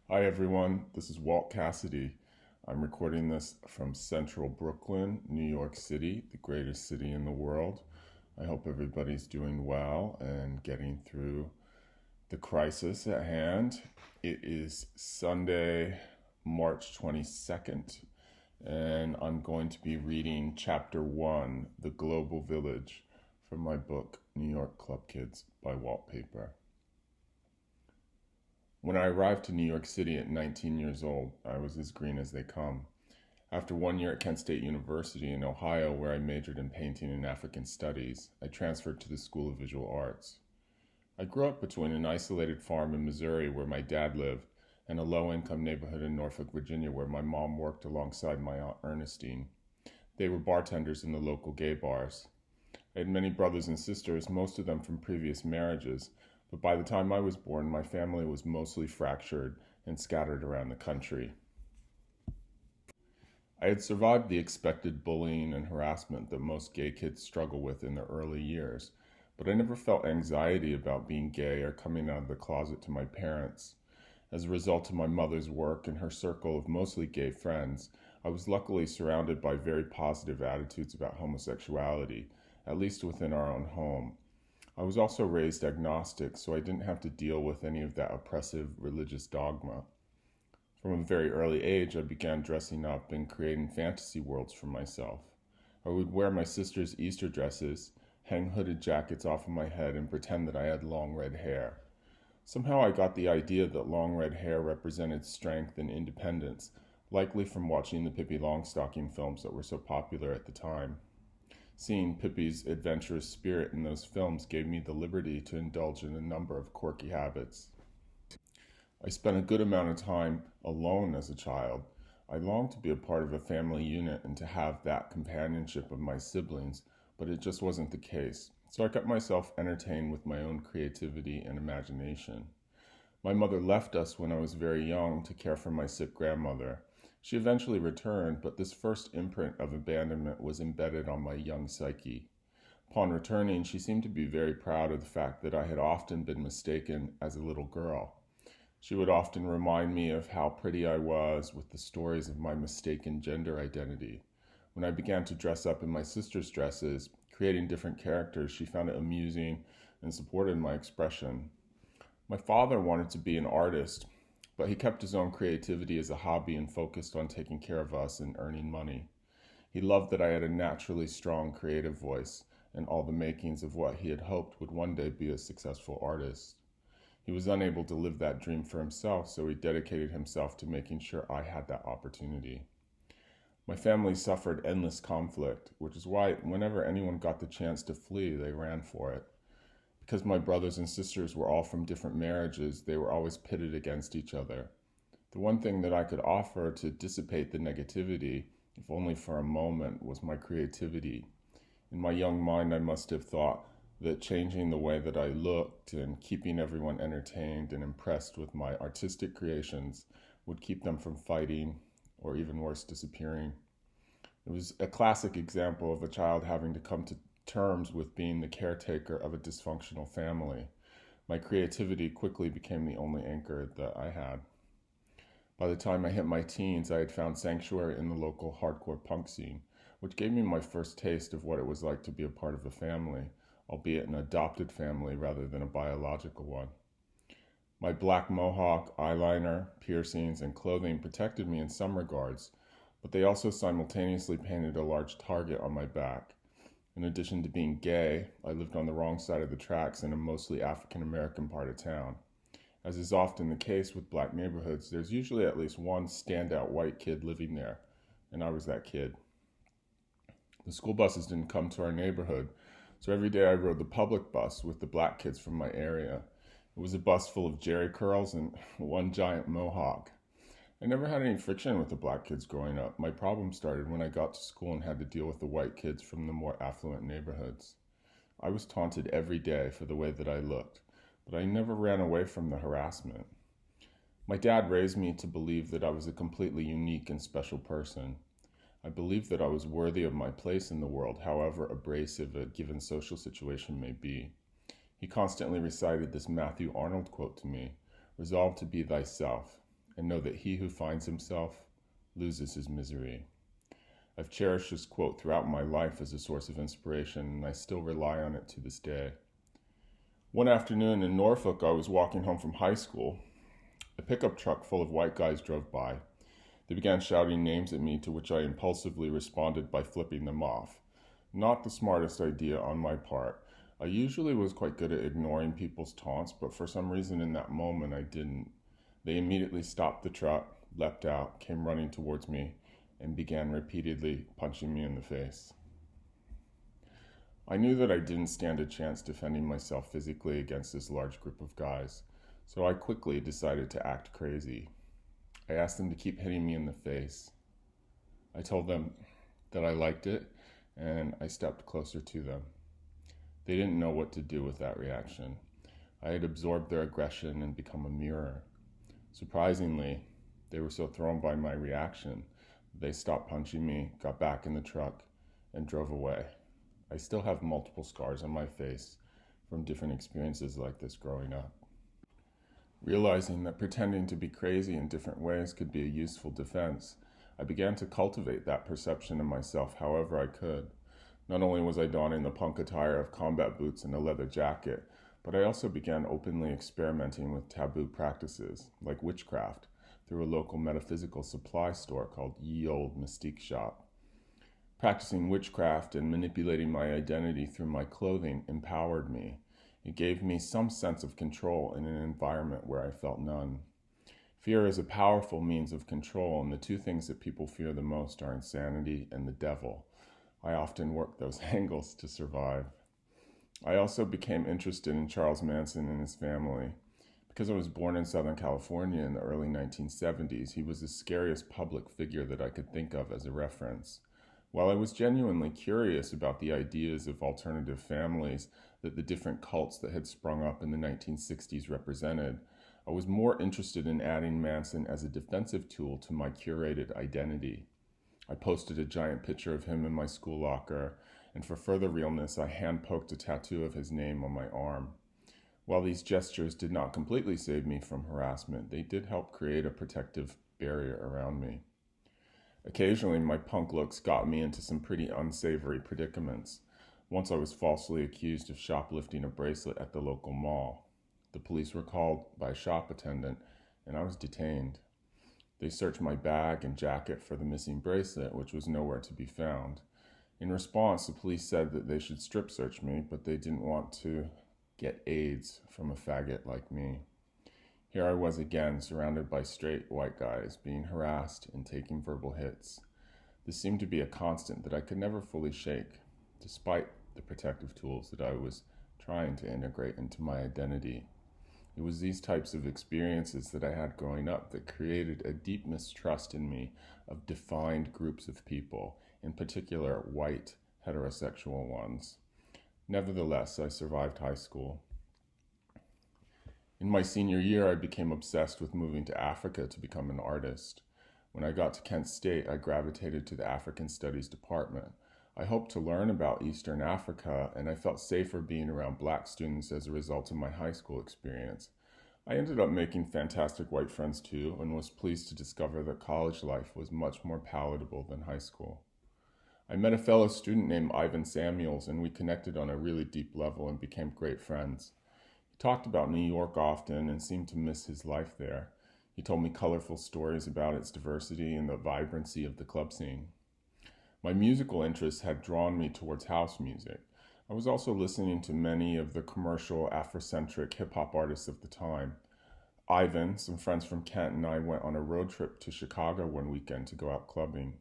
Hi everyone, this is Walt Cassidy. I'm recording this from central Brooklyn, New York City, the greatest city in the world. I hope everybody's doing well and getting through the crisis at hand. It is Sunday, March 22nd, and I'm going to be reading Chapter 1, The Global Village, from my book, New York Club Kids by Waltpaper. When I arrived to New York City at 19 years old, I was as green as they come. After 1 year at Kent State University in Ohio, where I majored in painting and African studies, I transferred to the School of Visual Arts. I grew up between an isolated farm in Missouri where my dad lived and a low-income neighborhood in Norfolk, Virginia, where my mom worked alongside my Aunt Ernestine. They were bartenders in the local gay bars. I had many brothers and sisters, most of them from previous marriages, but by the time I was born, my family was mostly fractured and scattered around the country. I had survived the expected bullying and harassment that most gay kids struggle with in their early years, but I never felt anxiety about being gay or coming out of the closet to my parents. As a result of my mother's work and her circle of mostly gay friends, I was luckily surrounded by very positive attitudes about homosexuality, at least within our own home. I was also raised agnostic, so I didn't have to deal with any of that oppressive religious dogma. From a very early age, I began dressing up and creating fantasy worlds for myself. I would wear my sister's Easter dresses, hang hooded jackets off of my head, and pretend that I had long red hair. Somehow I got the idea that long red hair represented strength and independence, likely from watching the Pippi Longstocking films that were so popular at the time. Seeing Pippi's adventurous spirit in those films gave me the liberty to indulge in a number of quirky habits. I spent a good amount of time alone as a child. I longed to be a part of a family unit and to have that companionship of my siblings, but it just wasn't the case. So I kept myself entertained with my own creativity and imagination. My mother left us when I was very young to care for my sick grandmother. She eventually returned, but this first imprint of abandonment was embedded on my young psyche. Upon returning, she seemed to be very proud of the fact that I had often been mistaken as a little girl. She would often remind me of how pretty I was with the stories of my mistaken gender identity. When I began to dress up in my sister's dresses, creating different characters, she found it amusing and supported my expression. My father wanted to be an artist, but he kept his own creativity as a hobby and focused on taking care of us and earning money. He loved that I had a naturally strong creative voice and all the makings of what he had hoped would one day be a successful artist. He was unable to live that dream for himself, so he dedicated himself to making sure I had that opportunity. My family suffered endless conflict, which is why whenever anyone got the chance to flee, they ran for it. Because my brothers and sisters were all from different marriages, they were always pitted against each other. The one thing that I could offer to dissipate the negativity, if only for a moment, was my creativity. In my young mind, I must have thought that changing the way that I looked and keeping everyone entertained and impressed with my artistic creations would keep them from fighting or even worse, disappearing. It was a classic example of a child having to come to terms with being the caretaker of a dysfunctional family. My creativity quickly became the only anchor that I had. By the time I hit my teens, I had found sanctuary in the local hardcore punk scene, which gave me my first taste of what it was like to be a part of a family, albeit an adopted family rather than a biological one. My black mohawk, eyeliner, piercings, and clothing protected me in some regards, but they also simultaneously painted a large target on my back. In addition to being gay, I lived on the wrong side of the tracks in a mostly African American part of town. As is often the case with black neighborhoods, there's usually at least one standout white kid living there, and I was that kid. The school buses didn't come to our neighborhood, so every day I rode the public bus with the black kids from my area. It was a bus full of jerry curls and one giant mohawk. I never had any friction with the black kids growing up. My problem started when I got to school and had to deal with the white kids from the more affluent neighborhoods. I was taunted every day for the way that I looked, but I never ran away from the harassment. My dad raised me to believe that I was a completely unique and special person. I believed that I was worthy of my place in the world, however abrasive a given social situation may be. He constantly recited this Matthew Arnold quote to me, "Resolve to be thyself." and know that he who finds himself loses his misery. I've cherished this quote throughout my life as a source of inspiration, and I still rely on it to this day. One afternoon in Norfolk, I was walking home from high school. A pickup truck full of white guys drove by. They began shouting names at me, to which I impulsively responded by flipping them off. Not the smartest idea on my part. I usually was quite good at ignoring people's taunts, but for some reason in that moment I didn't. They immediately stopped the truck, leapt out, came running towards me, and began repeatedly punching me in the face. I knew that I didn't stand a chance defending myself physically against this large group of guys, so I quickly decided to act crazy. I asked them to keep hitting me in the face. I told them that I liked it, and I stepped closer to them. They didn't know what to do with that reaction. I had absorbed their aggression and become a mirror. Surprisingly, they were so thrown by my reaction, they stopped punching me, got back in the truck, and drove away. I still have multiple scars on my face from different experiences like this growing up. Realizing that pretending to be crazy in different ways could be a useful defense, I began to cultivate that perception of myself however I could. Not only was I donning the punk attire of combat boots and a leather jacket, but I also began openly experimenting with taboo practices, like witchcraft, through a local metaphysical supply store called Ye Olde Mystique Shop. Practicing witchcraft and manipulating my identity through my clothing empowered me. It gave me some sense of control in an environment where I felt none. Fear is a powerful means of control, and the two things that people fear the most are insanity and the devil. I often work those angles to survive. I also became interested in Charles Manson and his family. Because I was born in Southern California in the early 1970s, he was the scariest public figure that I could think of as a reference. While I was genuinely curious about the ideas of alternative families that the different cults that had sprung up in the 1960s represented, I was more interested in adding Manson as a defensive tool to my curated identity. I posted a giant picture of him in my school locker, and for further realness, I hand-poked a tattoo of his name on my arm. While these gestures did not completely save me from harassment, they did help create a protective barrier around me. Occasionally, my punk looks got me into some pretty unsavory predicaments. Once I was falsely accused of shoplifting a bracelet at the local mall. The police were called by a shop attendant, and I was detained. They searched my bag and jacket for the missing bracelet, which was nowhere to be found. In response, the police said that they should strip search me, but they didn't want to get AIDS from a faggot like me. Here I was again, surrounded by straight white guys, being harassed and taking verbal hits. This seemed to be a constant that I could never fully shake, despite the protective tools that I was trying to integrate into my identity. It was these types of experiences that I had growing up that created a deep mistrust in me of defined groups of people, in particular white, heterosexual ones. Nevertheless, I survived high school. In my senior year, I became obsessed with moving to Africa to become an artist. When I got to Kent State, I gravitated to the African Studies department. I hoped to learn about Eastern Africa, and I felt safer being around black students as a result of my high school experience. I ended up making fantastic white friends too, and was pleased to discover that college life was much more palatable than high school. I met a fellow student named Ivan Samuels, and we connected on a really deep level and became great friends. He talked about New York often and seemed to miss his life there. He told me colorful stories about its diversity and the vibrancy of the club scene. My musical interests had drawn me towards house music. I was also listening to many of the commercial Afrocentric hip-hop artists of the time. Ivan, some friends from Kent, and I went on a road trip to Chicago one weekend to go out clubbing.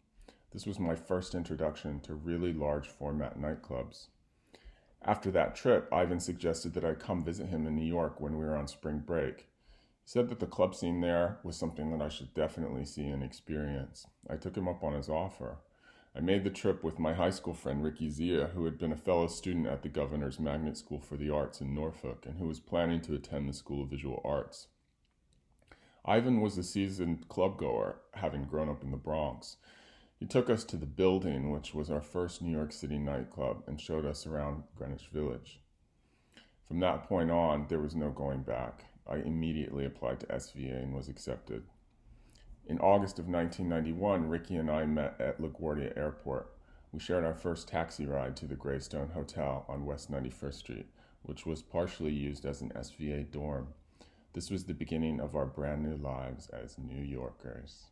This was my first introduction to really large format nightclubs. After that trip, Ivan suggested that I come visit him in New York when we were on spring break. He said that the club scene there was something that I should definitely see and experience. I took him up on his offer. I made the trip with my high school friend Ricky Zia, who had been a fellow student at the Governor's Magnet School for the Arts in Norfolk and who was planning to attend the School of Visual Arts. Ivan was a seasoned clubgoer, having grown up in the Bronx. He took us to the Building, which was our first New York City nightclub, and showed us around Greenwich Village. From that point on, there was no going back. I immediately applied to SVA and was accepted. In August of 1991, Ricky and I met at LaGuardia Airport. We shared our first taxi ride to the Greystone Hotel on West 91st Street, which was partially used as an SVA dorm. This was the beginning of our brand new lives as New Yorkers.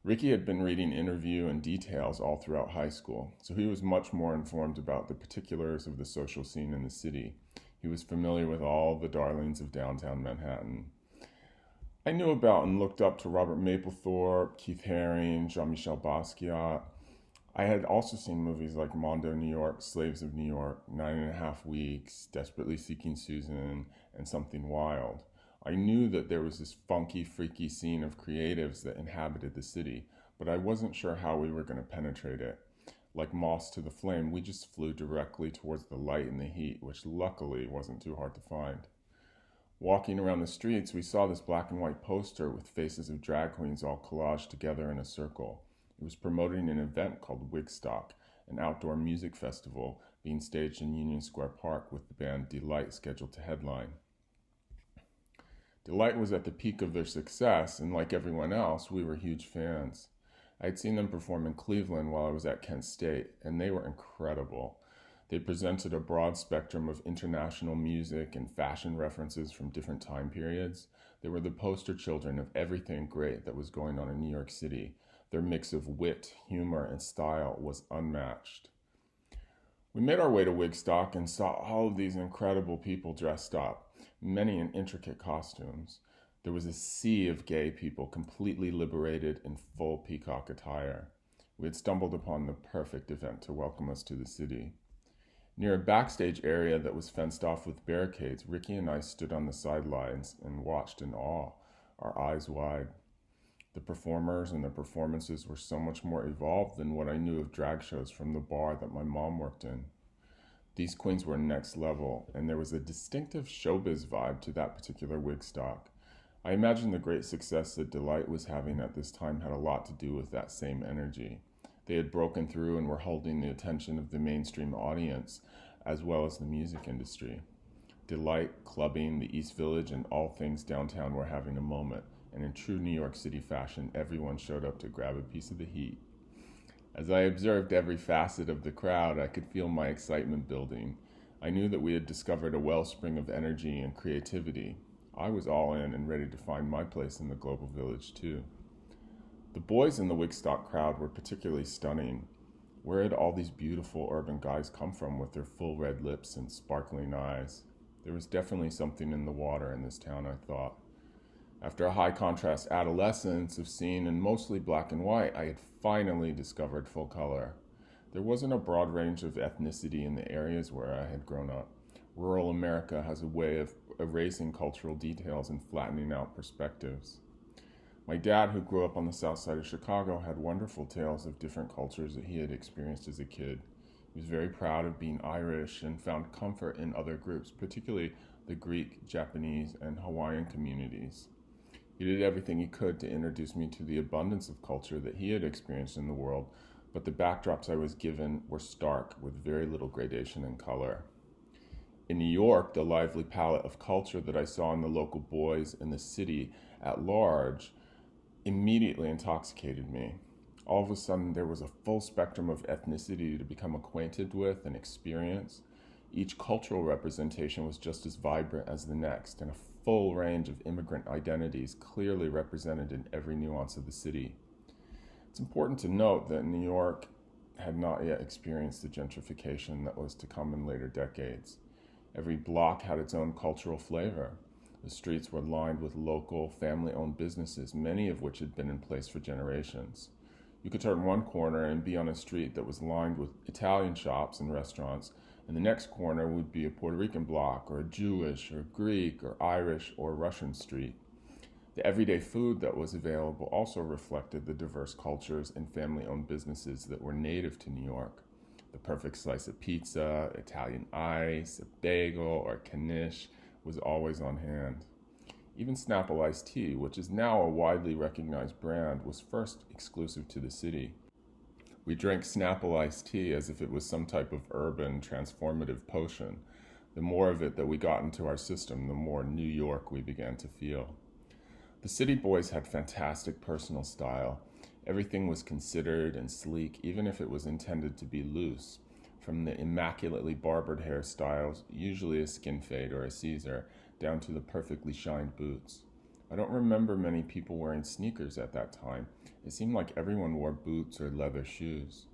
Ricky had been reading Interview and Details all throughout high school, so he was much more informed about the particulars of the social scene in the city. He was familiar with all the darlings of downtown Manhattan. I knew about and looked up to Robert Mapplethorpe, Keith Haring, Jean-Michel Basquiat. I had also seen movies like Mondo, New York, Slaves of New York, 9.5 Weeks, Desperately Seeking Susan, and Something Wild. I knew that there was this funky, freaky scene of creatives that inhabited the city, but I wasn't sure how we were going to penetrate it. Like moths to the flame, we just flew directly towards the light and the heat, which luckily wasn't too hard to find. Walking around the streets, we saw this black and white poster with faces of drag queens all collaged together in a circle. It was promoting an event called Wigstock, an outdoor music festival being staged in Union Square Park with the band Delight scheduled to headline. Delight was at the peak of their success, and like everyone else, we were huge fans. I had seen them perform in Cleveland while I was at Kent State, and they were incredible. They presented a broad spectrum of international music and fashion references from different time periods. They were the poster children of everything great that was going on in New York City. Their mix of wit, humor, and style was unmatched. We made our way to Wigstock and saw all of these incredible people dressed up, many in intricate costumes. There was a sea of gay people completely liberated in full peacock attire. We had stumbled upon the perfect event to welcome us to the city. Near a backstage area that was fenced off with barricades, Ricky and I stood on the sidelines and watched in awe, our eyes wide. The performers and the performances were so much more evolved than what I knew of drag shows from the bar that my mom worked in. These queens were next level, and there was a distinctive showbiz vibe to that particular Wigstock. I imagine the great success that Delight was having at this time had a lot to do with that same energy. They had broken through and were holding the attention of the mainstream audience, as well as the music industry. Delight, clubbing, the East Village, and all things downtown were having a moment, and in true New York City fashion, everyone showed up to grab a piece of the heat. As I observed every facet of the crowd, I could feel my excitement building. I knew that we had discovered a wellspring of energy and creativity. I was all in and ready to find my place in the global village too. The boys in the Wigstock crowd were particularly stunning. Where had all these beautiful urban guys come from with their full red lips and sparkling eyes? There was definitely something in the water in this town, I thought. After a high contrast adolescence of seeing in mostly black and white, I had finally discovered full color. There wasn't a broad range of ethnicity in the areas where I had grown up. Rural America has a way of erasing cultural details and flattening out perspectives. My dad, who grew up on the south side of Chicago, had wonderful tales of different cultures that he had experienced as a kid. He was very proud of being Irish and found comfort in other groups, particularly the Greek, Japanese, and Hawaiian communities. He did everything he could to introduce me to the abundance of culture that he had experienced in the world, but the backdrops I was given were stark, with very little gradation and color. In New York, the lively palette of culture that I saw in the local boys and the city at large immediately intoxicated me. All of a sudden, there was a full spectrum of ethnicity to become acquainted with and experience. Each cultural representation was just as vibrant as the next, and a full range of immigrant identities clearly represented in every nuance of the city. It's important to note that New York had not yet experienced the gentrification that was to come in later decades. Every block had its own cultural flavor. The streets were lined with local, family-owned businesses, many of which had been in place for generations. You could turn one corner and be on a street that was lined with Italian shops and restaurants, and the next corner would be a Puerto Rican block, or a Jewish, or Greek, or Irish, or Russian street. The everyday food that was available also reflected the diverse cultures and family-owned businesses that were native to New York. The perfect slice of pizza, Italian ice, a bagel, or knish was always on hand. Even Snapple iced tea, which is now a widely recognized brand, was first exclusive to the city. We drank Snapple iced tea as if it was some type of urban transformative potion. The more of it that we got into our system, the more New York we began to feel. The city boys had fantastic personal style. Everything was considered and sleek, even if it was intended to be loose. From the immaculately barbered hairstyles, usually a skin fade or a Caesar, down to the perfectly shined boots. I don't remember many people wearing sneakers at that time. It seemed like everyone wore boots or leather shoes.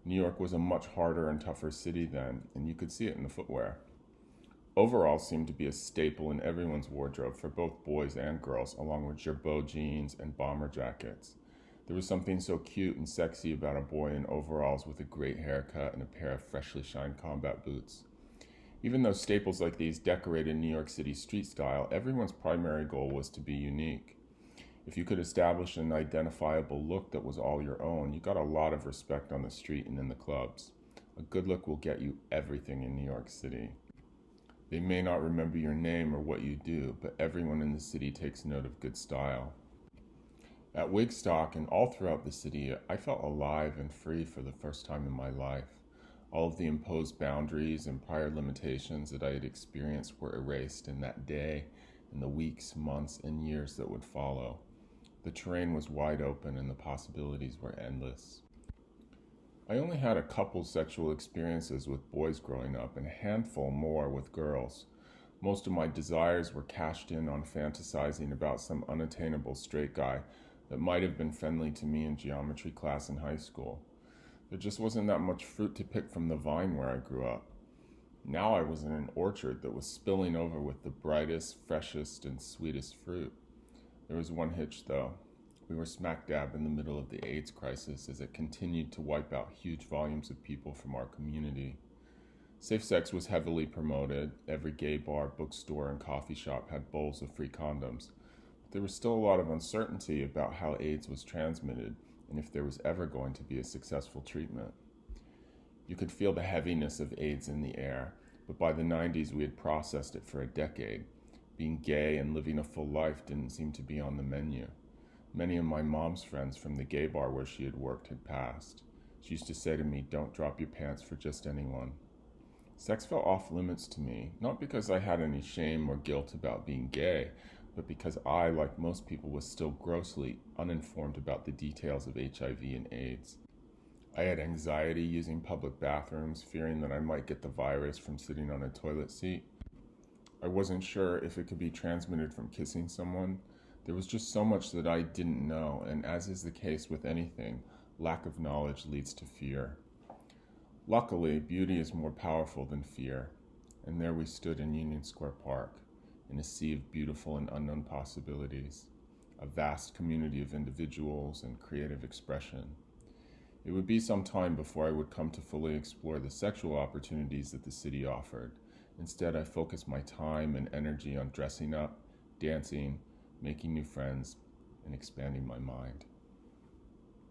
New York was a much harder and tougher city then, and you could see it in the footwear. Overalls seemed to be a staple in everyone's wardrobe for both boys and girls, along with Gerbeau jeans and bomber jackets. There was something so cute and sexy about a boy in overalls with a great haircut and a pair of freshly shined combat boots. Even though staples like these decorated New York City street style, everyone's primary goal was to be unique. If you could establish an identifiable look that was all your own, you got a lot of respect on the street and in the clubs. A good look will get you everything in New York City. They may not remember your name or what you do, but everyone in the city takes note of good style. At Wigstock and all throughout the city, I felt alive and free for the first time in my life. All of the imposed boundaries and prior limitations that I had experienced were erased in that day and the weeks, months, and years that would follow. The terrain was wide open and the possibilities were endless. I only had a couple sexual experiences with boys growing up and a handful more with girls. Most of my desires were cashed in on fantasizing about some unattainable straight guy that might have been friendly to me in geometry class in high school. There just wasn't that much fruit to pick from the vine where I grew up. Now I was in an orchard that was spilling over with the brightest, freshest, and sweetest fruit. There was one hitch, though. We were smack dab in the middle of the AIDS crisis as it continued to wipe out huge volumes of people from our community. Safe sex was heavily promoted. Every gay bar, bookstore, and coffee shop had bowls of free condoms. But there was still a lot of uncertainty about how AIDS was transmitted and if there was ever going to be a successful treatment. You could feel the heaviness of AIDS in the air, but by the 90s we had processed it for a decade. Being gay and living a full life didn't seem to be on the menu. Many of my mom's friends from the gay bar where she had worked had passed. She used to say to me, "Don't drop your pants for just anyone." Sex felt off limits to me, not because I had any shame or guilt about being gay, but because I, like most people, was still grossly uninformed about the details of HIV and AIDS. I had anxiety using public bathrooms, fearing that I might get the virus from sitting on a toilet seat. I wasn't sure if it could be transmitted from kissing someone. There was just so much that I didn't know, and as is the case with anything, lack of knowledge leads to fear. Luckily, beauty is more powerful than fear, and there we stood in Union Square Park, in a sea of beautiful and unknown possibilities, a vast community of individuals and creative expression. It would be some time before I would come to fully explore the sexual opportunities that the city offered. Instead, I focused my time and energy on dressing up, dancing, making new friends, and expanding my mind.